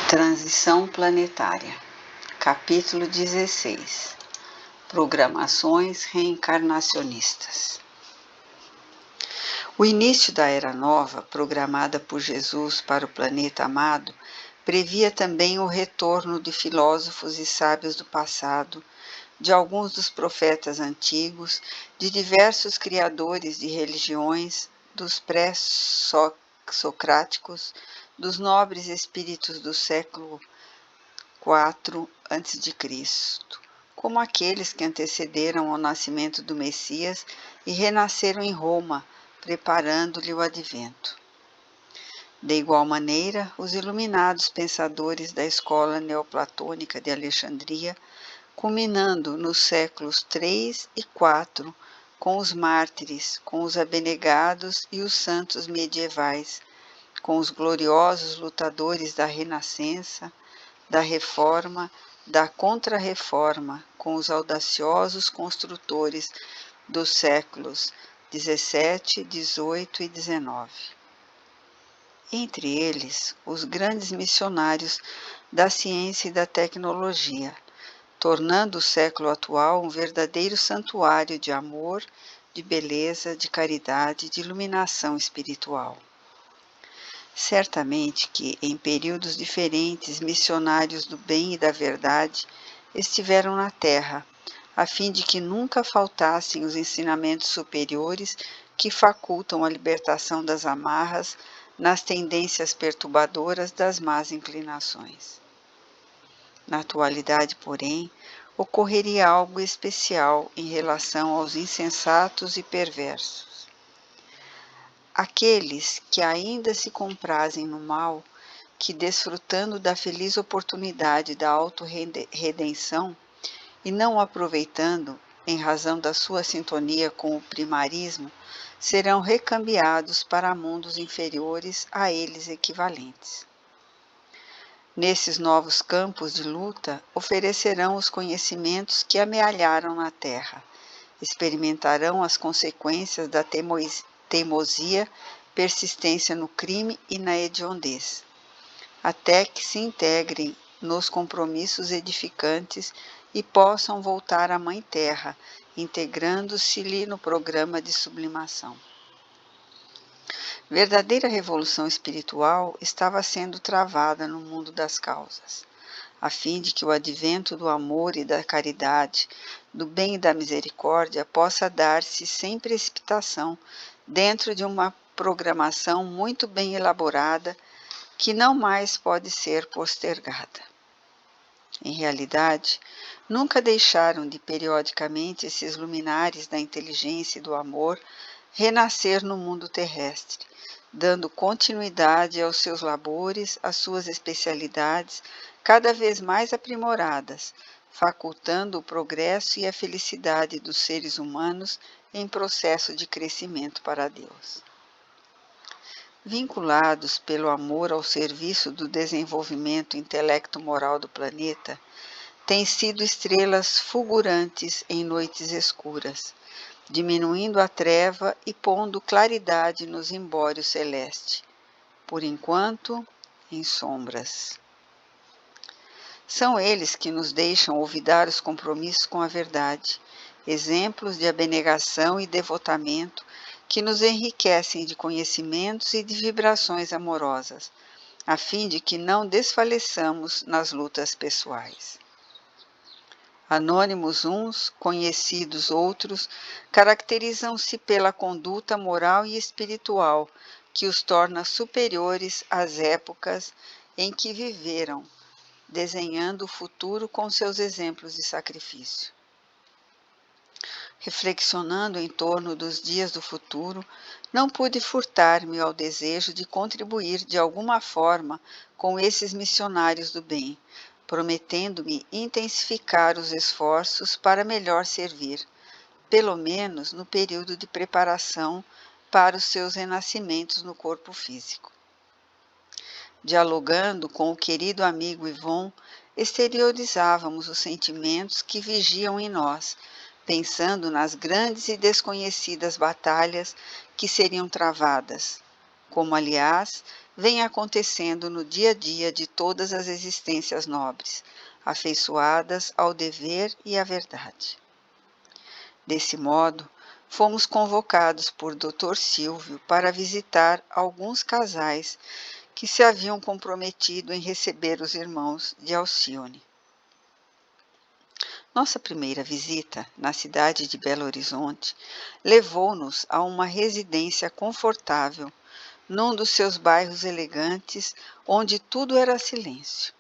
Transição planetária. Capítulo 16. Programações reencarnacionistas. O início da Era Nova, programada por Jesus para o planeta amado, previa também o retorno de filósofos e sábios do passado, de alguns dos profetas antigos, de diversos criadores de religiões, dos pré-socráticos, dos nobres espíritos do século IV a.C., como aqueles que antecederam ao nascimento do Messias e renasceram em Roma, preparando-lhe o advento. De igual maneira, os iluminados pensadores da escola neoplatônica de Alexandria, culminando nos séculos III e IV, com os mártires, com os abnegados e os santos medievais, com os gloriosos lutadores da Renascença, da Reforma, da Contra-Reforma, com os audaciosos construtores dos séculos XVII, XVIII e XIX. Entre eles, os grandes missionários da ciência e da tecnologia, tornando o século atual um verdadeiro santuário de amor, de beleza, de caridade, de iluminação espiritual. Certamente que, em períodos diferentes, missionários do bem e da verdade estiveram na Terra, a fim de que nunca faltassem os ensinamentos superiores que facultam a libertação das amarras nas tendências perturbadoras das más inclinações. Na atualidade, porém, ocorreria algo especial em relação aos insensatos e perversos. Aqueles que ainda se comprazem no mal, que desfrutando da feliz oportunidade da autorredenção e não aproveitando, em razão da sua sintonia com o primarismo, serão recambiados para mundos inferiores a eles equivalentes. Nesses novos campos de luta, oferecerão os conhecimentos que amealharam na Terra, experimentarão as consequências da teimosia, persistência no crime e na hediondez, até que se integrem nos compromissos edificantes e possam voltar à Mãe Terra, integrando-se-lhe no programa de sublimação. Verdadeira revolução espiritual estava sendo travada no mundo das causas, a fim de que o advento do amor e da caridade, do bem e da misericórdia possa dar-se sem precipitação, dentro de uma programação muito bem elaborada que não mais pode ser postergada. Em realidade, nunca deixaram de periodicamente esses luminares da inteligência e do amor renascer no mundo terrestre, dando continuidade aos seus labores, às suas especialidades, cada vez mais aprimoradas, facultando o progresso e a felicidade dos seres humanos em processo de crescimento para Deus. Vinculados pelo amor ao serviço do desenvolvimento intelecto-moral do planeta, têm sido estrelas fulgurantes em noites escuras, diminuindo a treva e pondo claridade nos embórios celestes, por enquanto, em sombras. São eles que nos deixam olvidar os compromissos com a verdade, exemplos de abnegação e devotamento que nos enriquecem de conhecimentos e de vibrações amorosas, a fim de que não desfaleçamos nas lutas pessoais. Anônimos uns, conhecidos outros, caracterizam-se pela conduta moral e espiritual que os torna superiores às épocas em que viveram, desenhando o futuro com seus exemplos de sacrifício. Reflexionando em torno dos dias do futuro, não pude furtar-me ao desejo de contribuir de alguma forma com esses missionários do bem, prometendo-me intensificar os esforços para melhor servir, pelo menos no período de preparação para os seus renascimentos no corpo físico. Dialogando com o querido amigo Yvon, exteriorizávamos os sentimentos que vigiam em nós, pensando nas grandes e desconhecidas batalhas que seriam travadas, como, aliás, vem acontecendo no dia a dia de todas as existências nobres, afeiçoadas ao dever e à verdade. Desse modo, fomos convocados por Dr. Silvio para visitar alguns casais que se haviam comprometido em receber os irmãos de Alcione. Nossa primeira visita, na cidade de Belo Horizonte, levou-nos a uma residência confortável, num dos seus bairros elegantes, onde tudo era silêncio.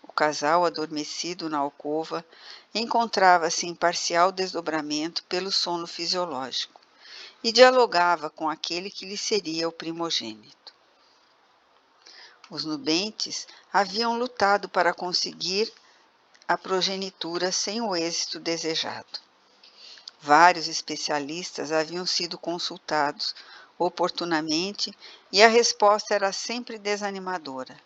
O casal, adormecido na alcova, encontrava-se em parcial desdobramento pelo sono fisiológico e dialogava com aquele que lhe seria o primogênito. Os nubentes haviam lutado para conseguir a progenitura sem o êxito desejado. Vários especialistas haviam sido consultados oportunamente e a resposta era sempre desanimadora,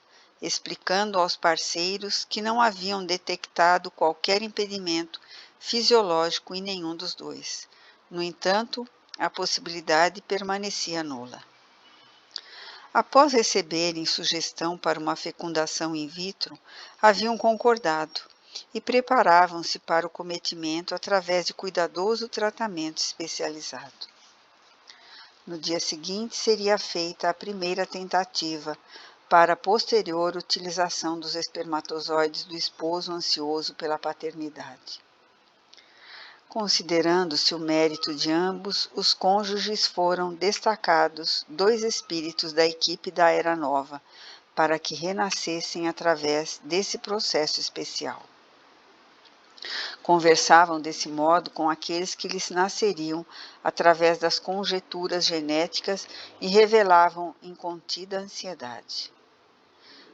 explicando aos parceiros que não haviam detectado qualquer impedimento fisiológico em nenhum dos dois. No entanto, a possibilidade permanecia nula. Após receberem sugestão para uma fecundação in vitro, haviam concordado e preparavam-se para o cometimento através de cuidadoso tratamento especializado. No dia seguinte seria feita a primeira tentativa para a posterior utilização dos espermatozoides do esposo ansioso pela paternidade. Considerando-se o mérito de ambos, os cônjuges foram destacados 2 espíritos da equipe da Era Nova, para que renascessem através desse processo especial. Conversavam desse modo com aqueles que lhes nasceriam através das conjecturas genéticas e revelavam incontida ansiedade.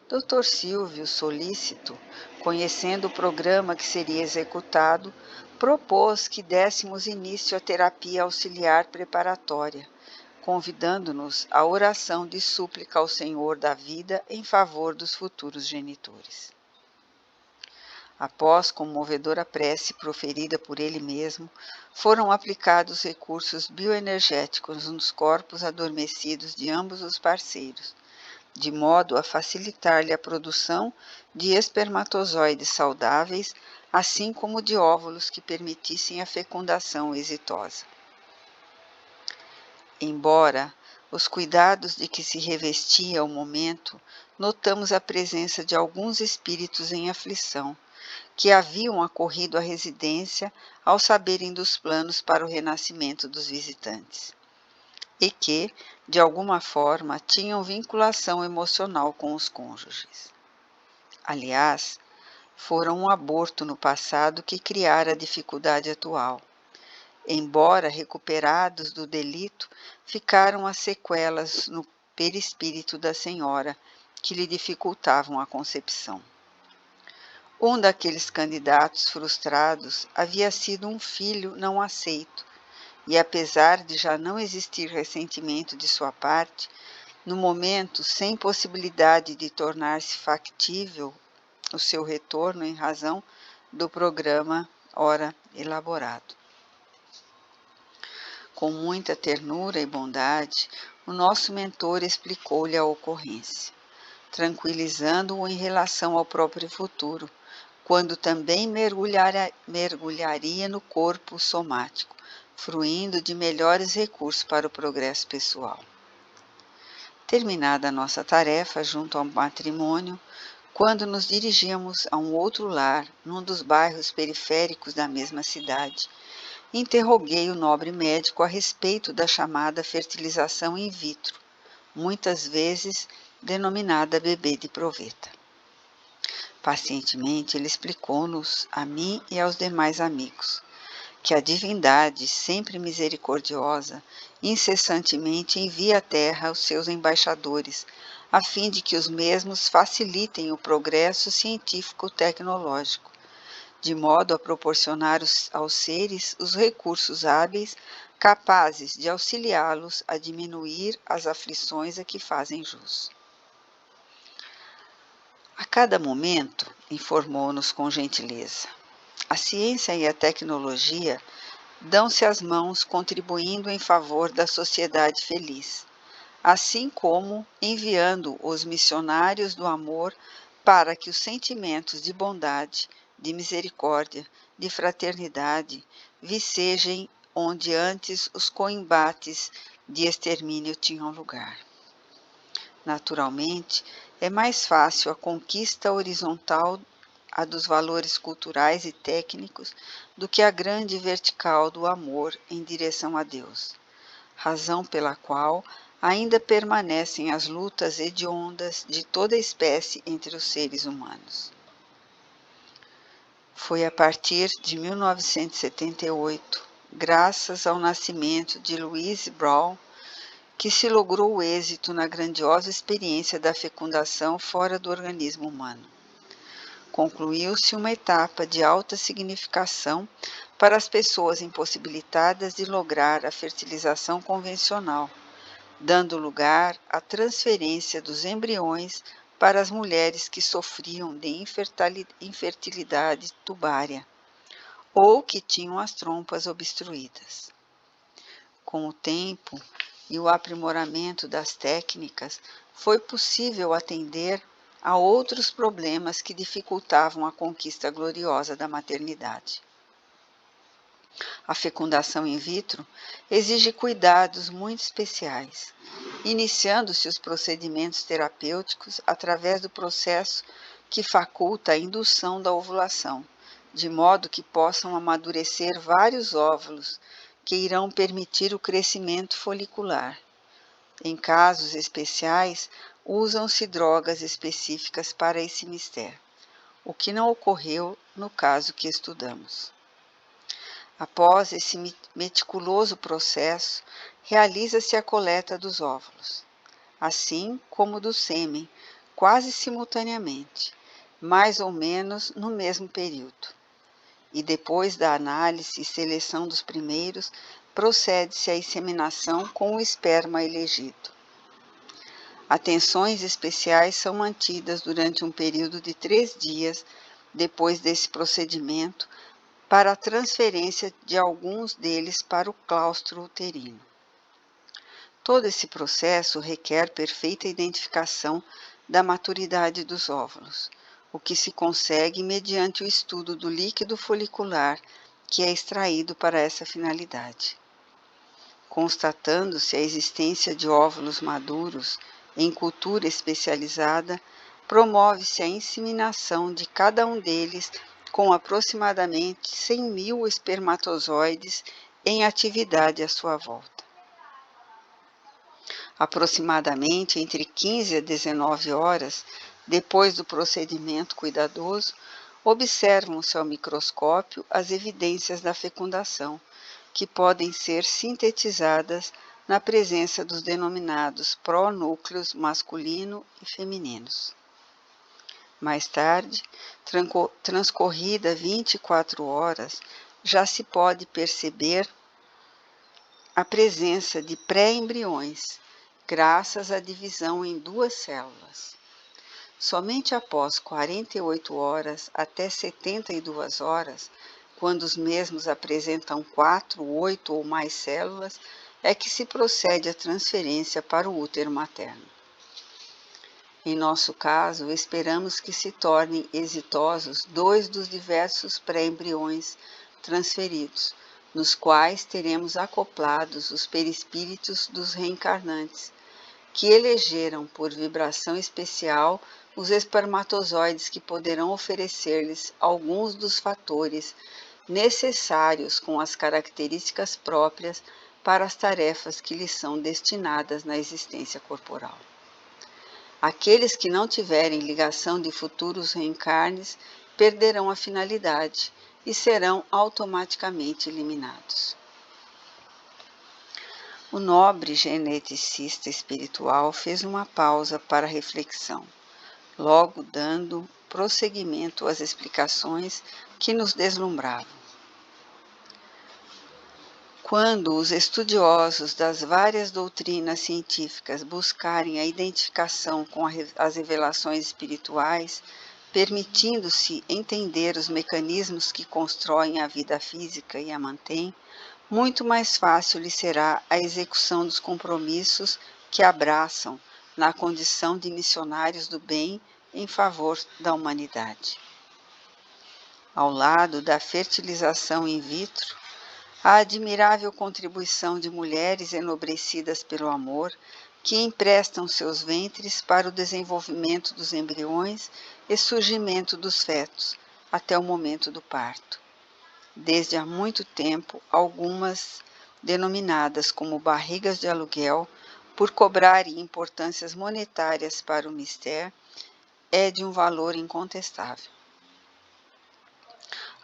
Dr. Silvio, solícito, conhecendo o programa que seria executado, propôs que dessemos início à terapia auxiliar preparatória, convidando-nos à oração de súplica ao Senhor da vida em favor dos futuros genitores. Após comovedora prece proferida por ele mesmo, foram aplicados recursos bioenergéticos nos corpos adormecidos de ambos os parceiros, de modo a facilitar-lhe a produção de espermatozoides saudáveis, assim como de óvulos que permitissem a fecundação exitosa. Embora os cuidados de que se revestia o momento, notamos a presença de alguns espíritos em aflição, que haviam acorrido à residência ao saberem dos planos para o renascimento dos visitantes, e que, de alguma forma, tinham vinculação emocional com os cônjuges. Aliás, foram um aborto no passado que criara a dificuldade atual. Embora recuperados do delito, ficaram as sequelas no perispírito da senhora, que lhe dificultavam a concepção. Um daqueles candidatos frustrados havia sido um filho não aceito, e apesar de já não existir ressentimento de sua parte, no momento, sem possibilidade de tornar-se factível o seu retorno em razão do programa ora elaborado. Com muita ternura e bondade, o nosso mentor explicou-lhe a ocorrência, tranquilizando-o em relação ao próprio futuro, quando também mergulharia no corpo somático, fruindo de melhores recursos para o progresso pessoal. Terminada a nossa tarefa junto ao matrimônio, quando nos dirigíamos a um outro lar, num dos bairros periféricos da mesma cidade, interroguei o nobre médico a respeito da chamada fertilização in vitro, muitas vezes denominada bebê de proveta. Pacientemente ele explicou-nos, a mim e aos demais amigos, que a divindade, sempre misericordiosa, incessantemente envia à terra os seus embaixadores, a fim de que os mesmos facilitem o progresso científico-tecnológico, de modo a proporcionar aos seres os recursos hábeis capazes de auxiliá-los a diminuir as aflições a que fazem jus. A cada momento, informou-nos com gentileza, a ciência e a tecnologia dão-se as mãos contribuindo em favor da sociedade feliz, assim como enviando os missionários do amor para que os sentimentos de bondade, de misericórdia, de fraternidade vicejem onde antes os combates de extermínio tinham lugar. Naturalmente, é mais fácil a conquista horizontal, a dos valores culturais e técnicos, do que a grande vertical do amor em direção a Deus, razão pela qual ainda permanecem as lutas hediondas de toda espécie entre os seres humanos. Foi a partir de 1978, graças ao nascimento de Louise Brown, que se logrou o êxito na grandiosa experiência da fecundação fora do organismo humano. Concluiu-se uma etapa de alta significação para as pessoas impossibilitadas de lograr a fertilização convencional, dando lugar à transferência dos embriões para as mulheres que sofriam de infertilidade tubária ou que tinham as trompas obstruídas. Com o tempo e o aprimoramento das técnicas, foi possível atender a outros problemas que dificultavam a conquista gloriosa da maternidade. A fecundação in vitro exige cuidados muito especiais, iniciando-se os procedimentos terapêuticos através do processo que faculta a indução da ovulação, de modo que possam amadurecer vários óvulos que irão permitir o crescimento folicular. Em casos especiais, usam-se drogas específicas para esse mistério, o que não ocorreu no caso que estudamos. Após esse meticuloso processo, realiza-se a coleta dos óvulos, assim como do sêmen, quase simultaneamente, mais ou menos no mesmo período. E depois da análise e seleção dos primeiros, procede-se à inseminação com o esperma elegido. Atenções especiais são mantidas durante um período de 3 dias depois desse procedimento para a transferência de alguns deles para o claustro uterino. Todo esse processo requer perfeita identificação da maturidade dos óvulos, o que se consegue mediante o estudo do líquido folicular que é extraído para essa finalidade. Constatando-se a existência de óvulos maduros em cultura especializada, promove-se a inseminação de cada um deles com aproximadamente 100.000 espermatozoides em atividade à sua volta. Aproximadamente entre 15 a 19 horas depois do procedimento cuidadoso, observam-se ao microscópio as evidências da fecundação, que podem ser sintetizadas na presença dos denominados pronúcleos masculino e femininos. Mais tarde, transcorrida 24 horas, já se pode perceber a presença de pré-embriões, graças à divisão em 2 células. Somente após 48 horas até 72 horas, quando os mesmos apresentam 4, 8 ou mais células, é que se procede à transferência para o útero materno. Em nosso caso, esperamos que se tornem exitosos 2 dos diversos pré-embriões transferidos, nos quais teremos acoplados os perispíritos dos reencarnantes, que elegeram por vibração especial os espermatozoides que poderão oferecer-lhes alguns dos fatores necessários com as características próprias para as tarefas que lhes são destinadas na existência corporal. Aqueles que não tiverem ligação de futuros reencarnes perderão a finalidade e serão automaticamente eliminados. O nobre geneticista espiritual fez uma pausa para reflexão, logo dando prosseguimento às explicações que nos deslumbravam. Quando os estudiosos das várias doutrinas científicas buscarem a identificação com as revelações espirituais, permitindo-se entender os mecanismos que constroem a vida física e a mantêm, muito mais fácil lhe será a execução dos compromissos que abraçam na condição de missionários do bem em favor da humanidade. Ao lado da fertilização in vitro, a admirável contribuição de mulheres enobrecidas pelo amor, que emprestam seus ventres para o desenvolvimento dos embriões e surgimento dos fetos, até o momento do parto. Desde há muito tempo, algumas denominadas como barrigas de aluguel, por cobrarem importâncias monetárias para o mistério, é de um valor incontestável.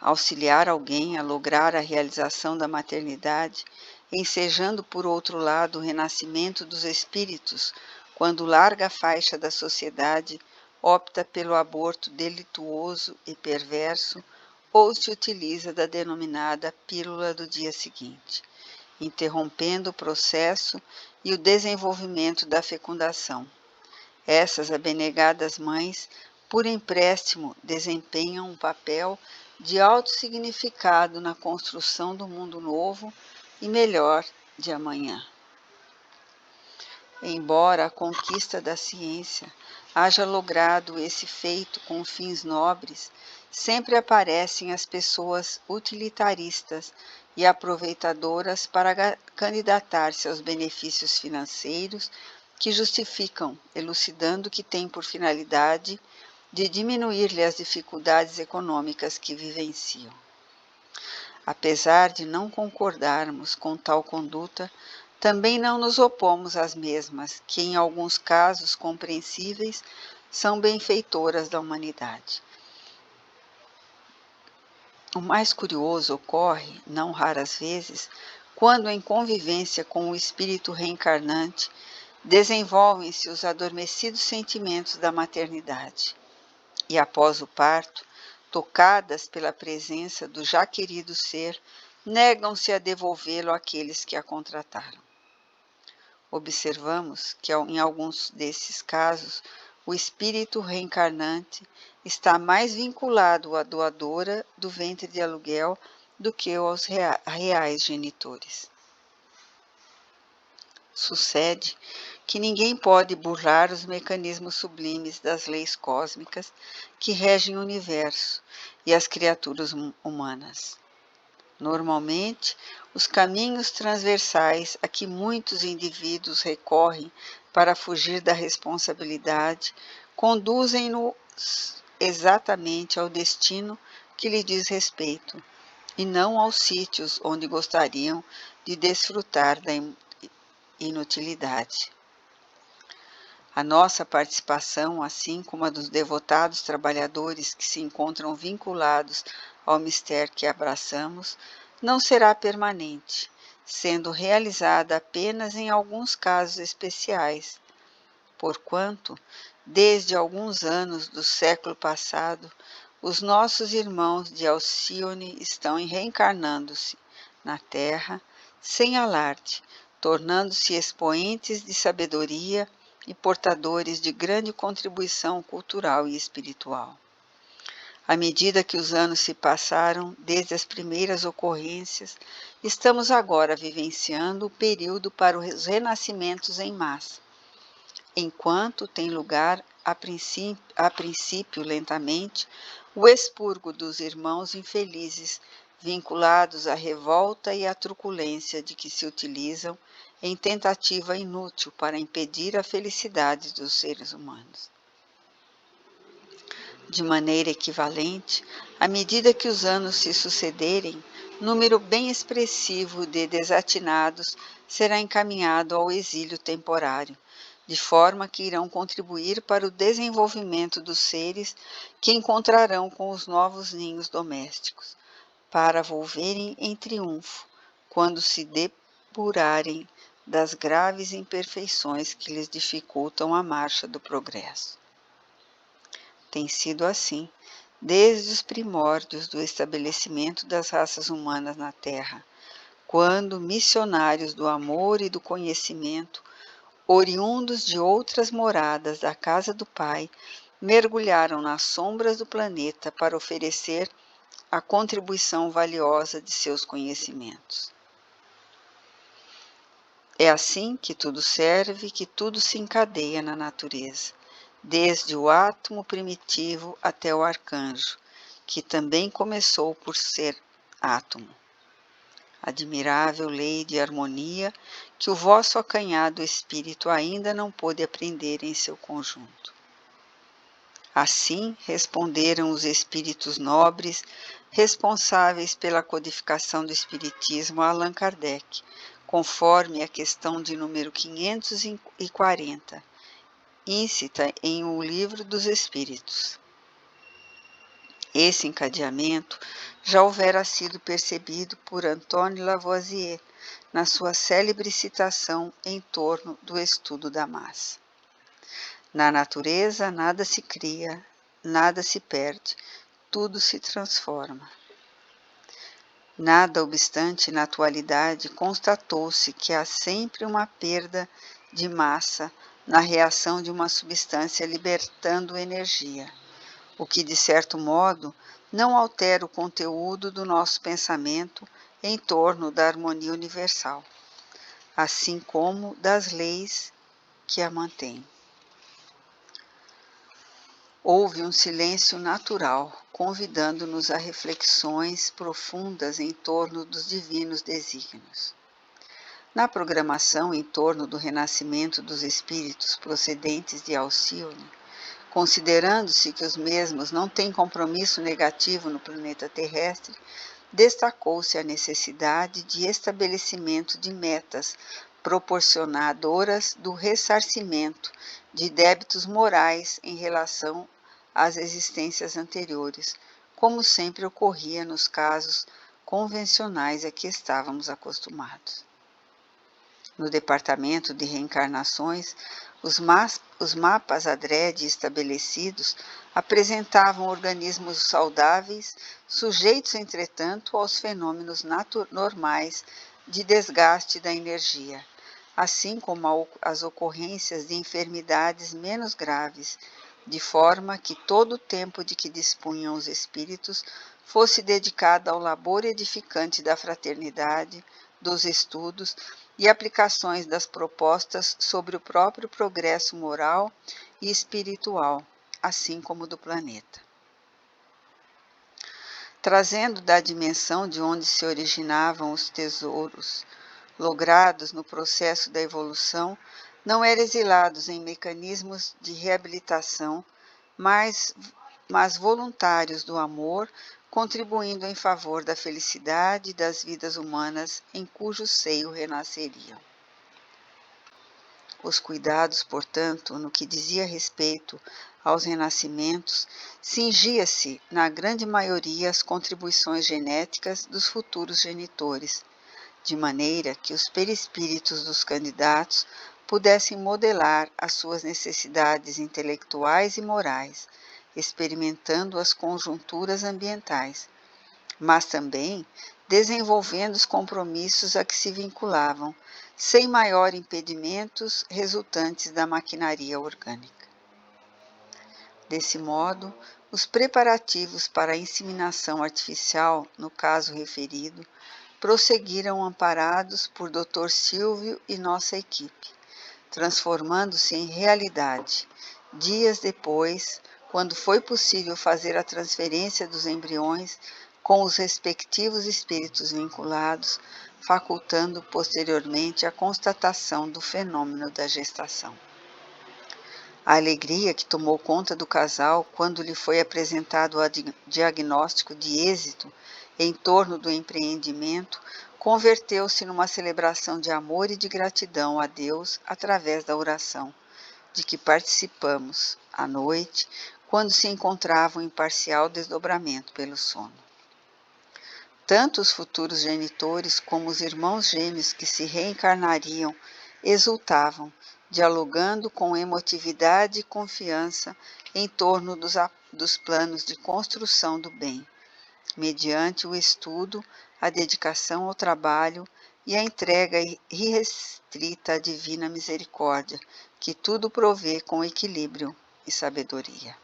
Auxiliar alguém a lograr a realização da maternidade, ensejando por outro lado o renascimento dos espíritos, quando larga faixa da sociedade opta pelo aborto delituoso e perverso, ou se utiliza da denominada pílula do dia seguinte, interrompendo o processo e o desenvolvimento da fecundação. Essas abnegadas mães, por empréstimo, desempenham um papel de alto significado na construção do mundo novo e melhor de amanhã. Embora a conquista da ciência haja logrado esse feito com fins nobres, sempre aparecem as pessoas utilitaristas e aproveitadoras para candidatar-se aos benefícios financeiros que justificam, elucidando que tem por finalidade de diminuir-lhe as dificuldades econômicas que vivenciam. Apesar de não concordarmos com tal conduta, também não nos opomos às mesmas, que em alguns casos compreensíveis são benfeitoras da humanidade. O mais curioso ocorre, não raras vezes, quando em convivência com o espírito reencarnante desenvolvem-se os adormecidos sentimentos da maternidade. E após o parto, tocadas pela presença do já querido ser, negam-se a devolvê-lo àqueles que a contrataram. Observamos que, em alguns desses casos, o espírito reencarnante está mais vinculado à doadora do ventre de aluguel do que aos reais genitores. Sucede que ninguém pode burlar os mecanismos sublimes das leis cósmicas que regem o universo e as criaturas humanas. Normalmente, os caminhos transversais a que muitos indivíduos recorrem para fugir da responsabilidade conduzem-nos exatamente ao destino que lhe diz respeito, e não aos sítios onde gostariam de desfrutar da inutilidade. A nossa participação, assim como a dos devotados trabalhadores que se encontram vinculados ao mistério que abraçamos, não será permanente, sendo realizada apenas em alguns casos especiais, porquanto, desde alguns anos do século passado, os nossos irmãos de Alcione estão reencarnando-se na Terra sem alarde, tornando-se expoentes de sabedoria e portadores de grande contribuição cultural e espiritual. À medida que os anos se passaram, desde as primeiras ocorrências, estamos agora vivenciando o período para os renascimentos em massa, enquanto tem lugar, a princípio lentamente, o expurgo dos irmãos infelizes vinculados à revolta e à truculência de que se utilizam em tentativa inútil para impedir a felicidade dos seres humanos. De maneira equivalente, à medida que os anos se sucederem, número bem expressivo de desatinados será encaminhado ao exílio temporário, de forma que irão contribuir para o desenvolvimento dos seres que encontrarão com os novos ninhos domésticos, para volverem em triunfo, quando se depurarem das graves imperfeições que lhes dificultam a marcha do progresso. Tem sido assim, desde os primórdios do estabelecimento das raças humanas na Terra, quando missionários do amor e do conhecimento, oriundos de outras moradas da casa do Pai, mergulharam nas sombras do planeta para oferecer a contribuição valiosa de seus conhecimentos. É assim que tudo serve, que tudo se encadeia na natureza, desde o átomo primitivo até o arcanjo, que também começou por ser átomo. Admirável lei de harmonia que o vosso acanhado espírito ainda não pôde aprender em seu conjunto. Assim responderam os espíritos nobres responsáveis pela codificação do Espiritismo a Allan Kardec, conforme a questão de número 540, íncita em O Livro dos Espíritos. Esse encadeamento já houvera sido percebido por Antoine Lavoisier na sua célebre citação em torno do estudo da massa. Na natureza nada se cria, nada se perde, tudo se transforma. Nada obstante, na atualidade, constatou-se que há sempre uma perda de massa na reação de uma substância libertando energia, o que, de certo modo, não altera o conteúdo do nosso pensamento em torno da harmonia universal, assim como das leis que a mantêm. Houve um silêncio natural, convidando-nos a reflexões profundas em torno dos divinos desígnios. Na programação em torno do renascimento dos espíritos procedentes de Alcione, considerando-se que os mesmos não têm compromisso negativo no planeta terrestre, destacou-se a necessidade de estabelecimento de metas proporcionadoras do ressarcimento de débitos morais em relação às existências anteriores, como sempre ocorria nos casos convencionais a que estávamos acostumados. No departamento de reencarnações, os mapas adrede estabelecidos apresentavam organismos saudáveis, sujeitos, entretanto, aos fenômenos normais de desgaste da energia, assim como as ocorrências de enfermidades menos graves, de forma que todo o tempo de que dispunham os espíritos fosse dedicado ao labor edificante da fraternidade, dos estudos e aplicações das propostas sobre o próprio progresso moral e espiritual, assim como do planeta. Trazendo da dimensão de onde se originavam os tesouros logrados no processo da evolução, não eram exilados em mecanismos de reabilitação, mas voluntários do amor, contribuindo em favor da felicidade das vidas humanas em cujo seio renasceriam. Os cuidados, portanto, no que dizia respeito aos renascimentos, cingia-se, na grande maioria, às contribuições genéticas dos futuros genitores, de maneira que os perispíritos dos candidatos pudessem modelar as suas necessidades intelectuais e morais, experimentando as conjunturas ambientais, mas também desenvolvendo os compromissos a que se vinculavam, sem maior impedimentos resultantes da maquinaria orgânica. Desse modo, os preparativos para a inseminação artificial, no caso referido, prosseguiram amparados por Dr. Silvio e nossa equipe, transformando-se em realidade, dias depois, quando foi possível fazer a transferência dos embriões com os respectivos espíritos vinculados, facultando posteriormente a constatação do fenômeno da gestação. A alegria que tomou conta do casal quando lhe foi apresentado o diagnóstico de êxito em torno do empreendimento converteu-se numa celebração de amor e de gratidão a Deus através da oração, de que participamos à noite, quando se encontravam em parcial desdobramento pelo sono. Tanto os futuros genitores como os irmãos gêmeos que se reencarnariam exultavam, dialogando com emotividade e confiança em torno dos planos de construção do bem, mediante o estudo, a dedicação ao trabalho e a entrega irrestrita à divina misericórdia, que tudo provê com equilíbrio e sabedoria.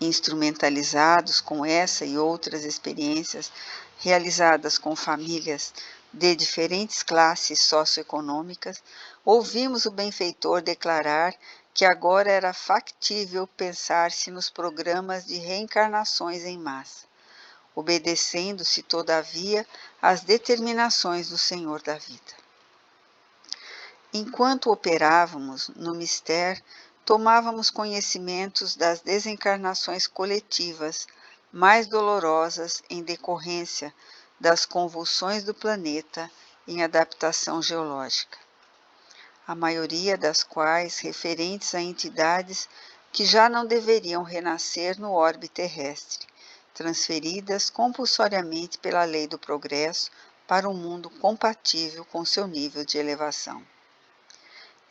Instrumentalizados com essa e outras experiências realizadas com famílias de diferentes classes socioeconômicas, ouvimos o benfeitor declarar que agora era factível pensar-se nos programas de reencarnações em massa, obedecendo-se, todavia, às determinações do Senhor da vida. Enquanto operávamos no mistério, tomávamos conhecimentos das desencarnações coletivas mais dolorosas em decorrência das convulsões do planeta em adaptação geológica, a maioria das quais referentes a entidades que já não deveriam renascer no orbe terrestre, transferidas compulsoriamente pela lei do progresso para um mundo compatível com seu nível de elevação.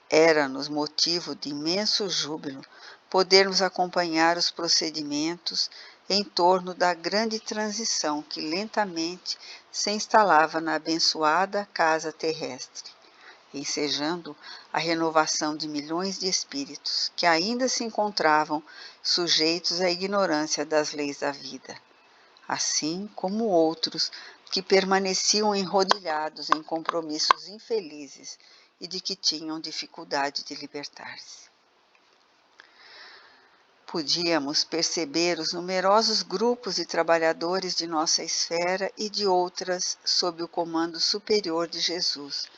Era-nos motivo de imenso júbilo podermos acompanhar os procedimentos em torno da grande transição que lentamente se instalava na abençoada casa terrestre, ensejando a renovação de milhões de espíritos que ainda se encontravam sujeitos à ignorância das leis da vida, assim como outros que permaneciam enrodilhados em compromissos infelizes e de que tinham dificuldade de libertar-se. Podíamos perceber os numerosos grupos de trabalhadores de nossa esfera e de outras sob o comando superior de Jesus,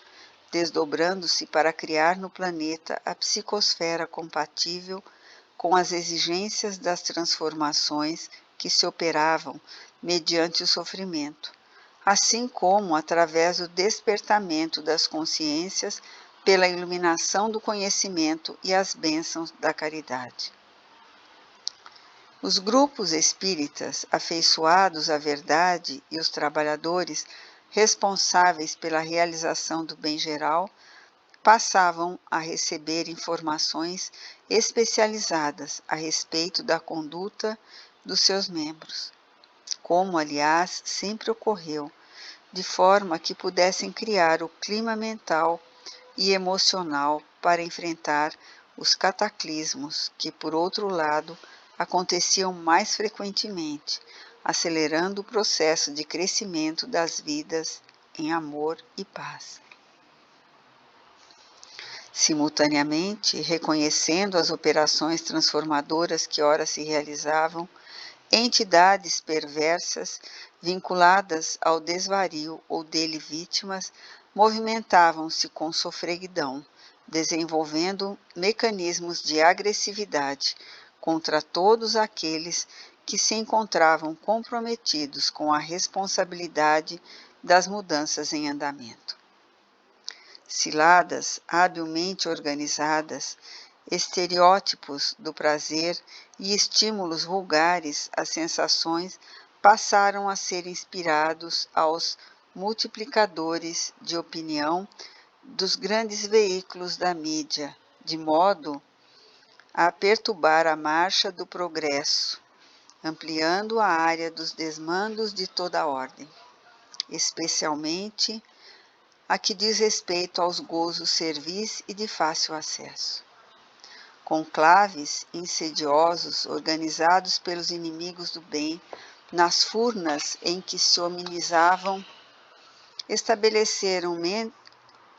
desdobrando-se para criar no planeta a psicosfera compatível com as exigências das transformações que se operavam mediante o sofrimento, assim como através do despertamento das consciências pela iluminação do conhecimento e as bênçãos da caridade. Os grupos espíritas afeiçoados à verdade e os trabalhadores responsáveis pela realização do bem geral passavam a receber informações especializadas a respeito da conduta dos seus membros, como, aliás, sempre ocorreu, de forma que pudessem criar o clima mental e emocional para enfrentar os cataclismos que, por outro lado, aconteciam mais frequentemente, acelerando o processo de crescimento das vidas em amor e paz. Simultaneamente, reconhecendo as operações transformadoras que ora se realizavam, entidades perversas, vinculadas ao desvario ou dele vítimas, movimentavam-se com sofreguidão, desenvolvendo mecanismos de agressividade contra todos aqueles que se encontravam comprometidos com a responsabilidade das mudanças em andamento. Ciladas habilmente organizadas, estereótipos do prazer e estímulos vulgares às sensações passaram a ser inspirados aos multiplicadores de opinião dos grandes veículos da mídia, de modo a perturbar a marcha do progresso, ampliando a área dos desmandos de toda a ordem, especialmente a que diz respeito aos gozos servis e de fácil acesso. Conclaves insidiosos organizados pelos inimigos do bem, nas furnas em que se hominizavam, estabeleceram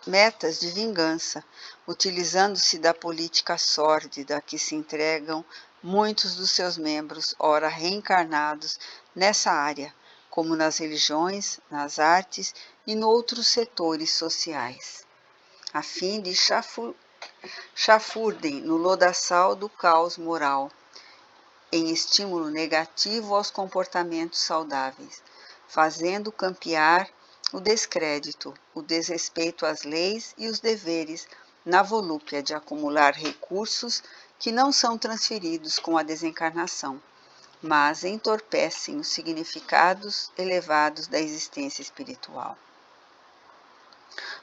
metas de vingança, utilizando-se da política sórdida a que se entregam muitos dos seus membros, ora reencarnados nessa área, como nas religiões, nas artes e noutros setores sociais, a fim de chafurdem no lodaçal do caos moral, em estímulo negativo aos comportamentos saudáveis, fazendo campear o descrédito, o desrespeito às leis e os deveres na volúpia de acumular recursos que não são transferidos com a desencarnação, mas entorpecem os significados elevados da existência espiritual.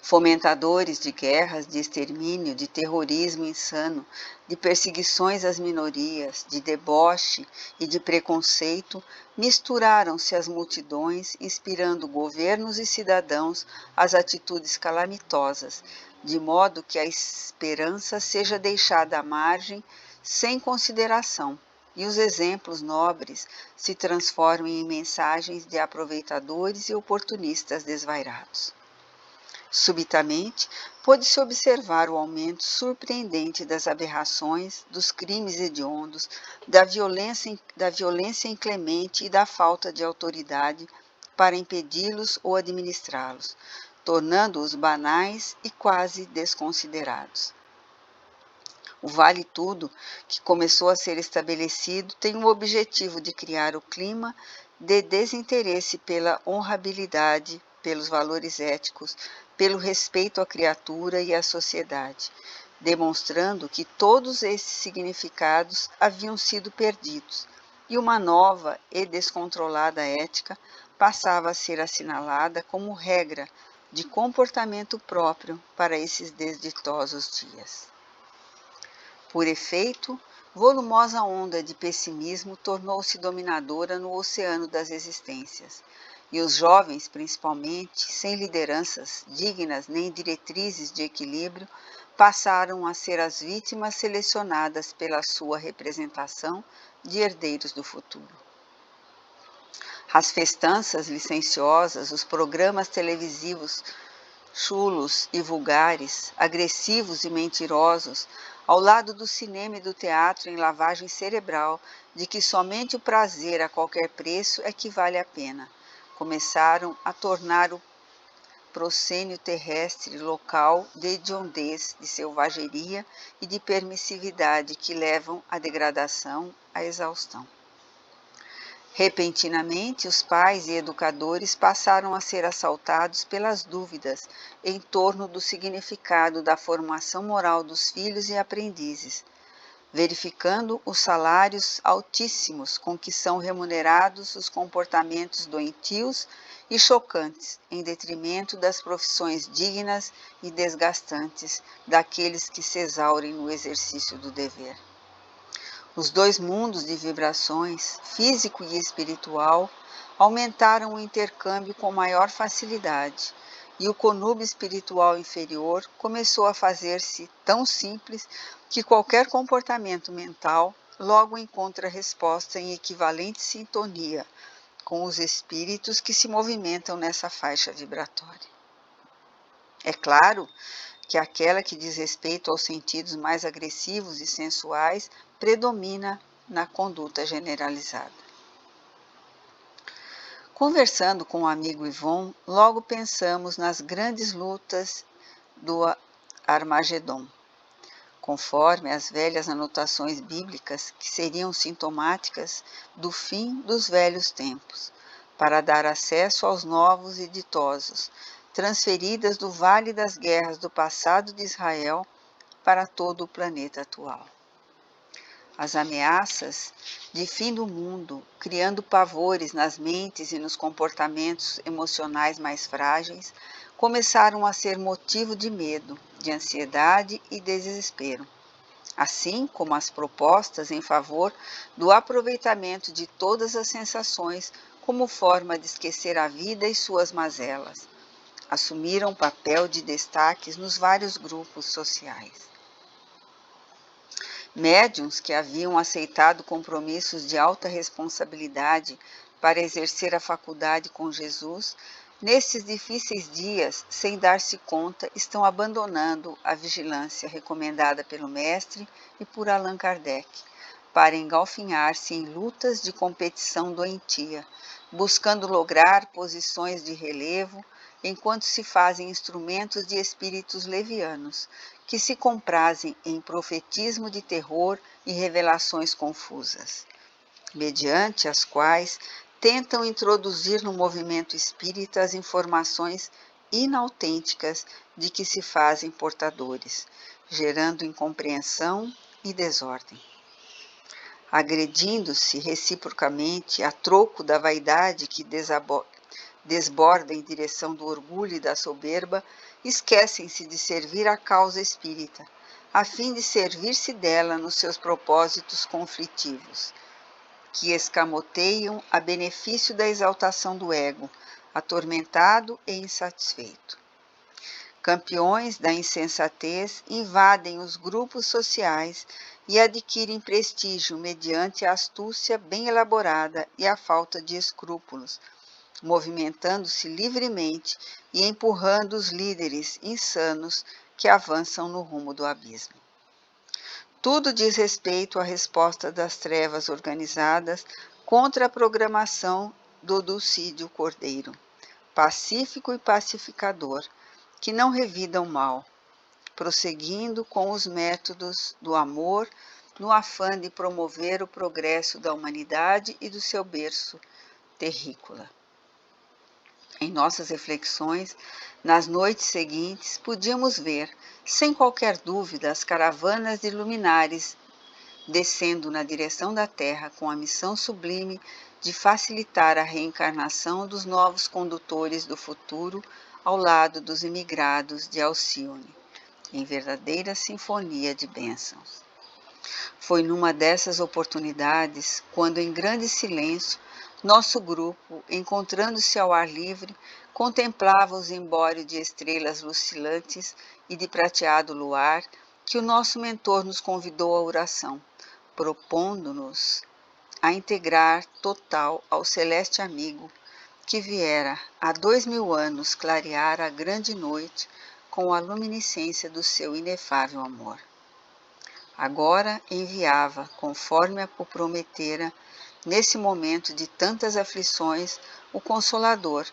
Fomentadores de guerras, de extermínio, de terrorismo insano, de perseguições às minorias, de deboche e de preconceito, misturaram-se às multidões, inspirando governos e cidadãos às atitudes calamitosas, de modo que a esperança seja deixada à margem sem consideração, e os exemplos nobres se transformem em mensagens de aproveitadores e oportunistas desvairados. Subitamente, pôde-se observar o aumento surpreendente das aberrações, dos crimes hediondos, da violência inclemente e da falta de autoridade para impedi-los ou administrá-los, tornando-os banais e quase desconsiderados. O Vale Tudo, que começou a ser estabelecido, tem o objetivo de criar o clima de desinteresse pela honrabilidade, pelos valores éticos, pelo respeito à criatura e à sociedade, demonstrando que todos esses significados haviam sido perdidos e uma nova e descontrolada ética passava a ser assinalada como regra de comportamento próprio para esses desditosos dias. Por efeito, volumosa onda de pessimismo tornou-se dominadora no oceano das existências, e os jovens, principalmente, sem lideranças dignas nem diretrizes de equilíbrio, passaram a ser as vítimas selecionadas pela sua representação de herdeiros do futuro. As festanças licenciosas, os programas televisivos chulos e vulgares, agressivos e mentirosos, ao lado do cinema e do teatro em lavagem cerebral de que somente o prazer a qualquer preço é que vale a pena, começaram a tornar o proscênio terrestre local de hediondez, de selvageria e de permissividade que levam à degradação, à exaustão. Repentinamente, os pais e educadores passaram a ser assaltados pelas dúvidas em torno do significado da formação moral dos filhos e aprendizes, verificando os salários altíssimos com que são remunerados os comportamentos doentios e chocantes, em detrimento das profissões dignas e desgastantes daqueles que se exaurem no exercício do dever. Os dois mundos de vibrações, físico e espiritual, aumentaram o intercâmbio com maior facilidade, e o conúbio espiritual inferior começou a fazer-se tão simples que qualquer comportamento mental logo encontra resposta em equivalente sintonia com os espíritos que se movimentam nessa faixa vibratória. É claro que aquela que diz respeito aos sentidos mais agressivos e sensuais predomina na conduta generalizada. Conversando com o amigo Yvon, logo pensamos nas grandes lutas do Armagedon, conforme as velhas anotações bíblicas que seriam sintomáticas do fim dos velhos tempos, para dar acesso aos novos e ditosos, transferidas do vale das guerras do passado de Israel para todo o planeta atual. As ameaças de fim do mundo, criando pavores nas mentes e nos comportamentos emocionais mais frágeis, começaram a ser motivo de medo, de ansiedade e desespero, assim como as propostas em favor do aproveitamento de todas as sensações como forma de esquecer a vida e suas mazelas. Assumiram papel de destaques nos vários grupos sociais. Médiuns que haviam aceitado compromissos de alta responsabilidade para exercer a faculdade com Jesus, nestes difíceis dias, sem dar-se conta, estão abandonando a vigilância recomendada pelo Mestre e por Allan Kardec, para engalfinhar-se em lutas de competição doentia, buscando lograr posições de relevo, enquanto se fazem instrumentos de espíritos levianos, que se comprazem em profetismo de terror e revelações confusas, mediante as quais tentam introduzir no movimento espírita as informações inautênticas de que se fazem portadores, gerando incompreensão e desordem. Agredindo-se reciprocamente a troco da vaidade que desborda em direção do orgulho e da soberba, esquecem-se de servir a causa espírita, a fim de servir-se dela nos seus propósitos conflitivos, que escamoteiam a benefício da exaltação do ego, atormentado e insatisfeito. Campeões da insensatez invadem os grupos sociais e adquirem prestígio mediante a astúcia bem elaborada e a falta de escrúpulos, movimentando-se livremente e empurrando os líderes insanos que avançam no rumo do abismo. Tudo diz respeito à resposta das trevas organizadas contra a programação do Dulcídio Cordeiro, pacífico e pacificador, que não revida o mal, prosseguindo com os métodos do amor no afã de promover o progresso da humanidade e do seu berço terrícola. Em nossas reflexões, nas noites seguintes, podíamos ver, sem qualquer dúvida, as caravanas de luminares descendo na direção da Terra com a missão sublime de facilitar a reencarnação dos novos condutores do futuro ao lado dos imigrados de Alcione, em verdadeira sinfonia de bênçãos. Foi numa dessas oportunidades, quando em grande silêncio, nosso grupo, encontrando-se ao ar livre, contemplava o zimbório de estrelas lucilantes e de prateado luar, que o nosso mentor nos convidou à oração, propondo-nos a integrar total ao celeste amigo que viera há 2000 anos clarear a grande noite com a luminiscência do seu inefável amor. Agora enviava, conforme o prometera, nesse momento de tantas aflições, o Consolador,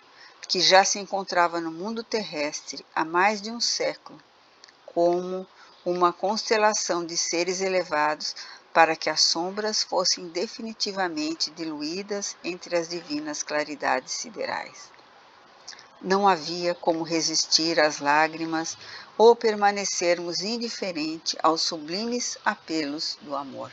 que já se encontrava no mundo terrestre há mais de um século, como uma constelação de seres elevados, para que as sombras fossem definitivamente diluídas entre as divinas claridades siderais. Não havia como resistir às lágrimas ou permanecermos indiferentes aos sublimes apelos do amor.